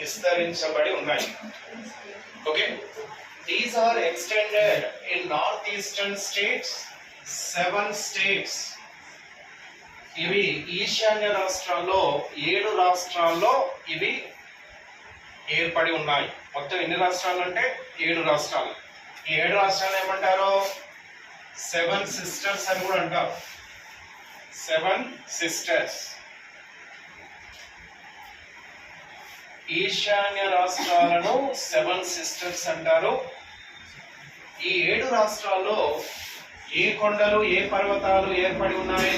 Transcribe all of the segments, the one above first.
విస్తరించబడి ఉన్నాయి. Okay, these are extended in north eastern states. 7 states. ఇవి ఈశాన్య రాష్ట్రాల్లో 7 రాష్ట్రాల్లో ఇవి ఏర్పడి ఉన్నాయి. మొత్తం ఎన్ని రాష్ట్రాలు అంటే 7 రాష్ట్రాలు. ఈ 7 రాష్ట్రాలు ఏమంటారు? 7 సిస్టర్స్ అని కూడా అంటారు. 7 సిస్టర్స్. ఈశాన్య రాష్ట్రాలను 7 సిస్టర్స్ అంటారు. ఈ 7 రాష్ట్రాల్లో ఏ కొండలు ఏ పర్వతాలు ఏర్పడి ఉన్నాయి?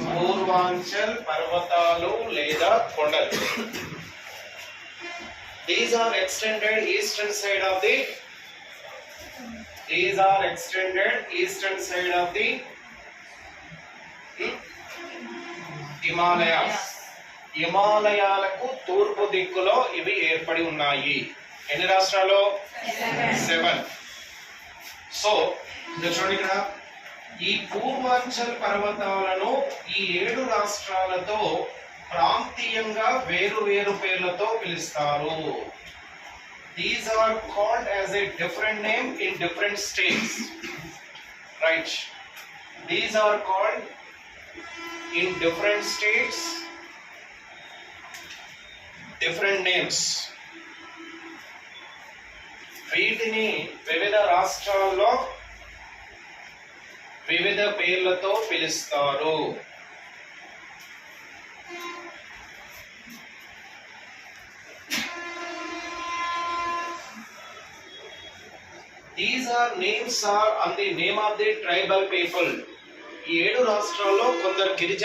పూర్వాంచల్ పర్వతాలు లేదా కొండలు. These are extended eastern side of the Himalayas. హిమాలయాలకు తూర్పు దిక్కులో ఇవి ఏర్పడి ఉన్నాయి. ఎన్ని రాష్ట్రాలు? 7. సో చూడండి, ఇక్కడ ఈ పూర్వాంచల్ పర్వతాలను ఈ 7 రాష్ట్రాలతో ప్రాంతీయంగా వేరు వేరు పేర్లతో పిలుస్తారు. These are called as a different name in different states. Right? These are called in different states different names. వీటిని వివిధ రాష్ట్రాల్లో వివిధ పేర్లతో పిలుస్తారు. These are names are on the name of the tribal people. ఈ 7 రాష్ట్రాల్లో కొందరు గిరిజన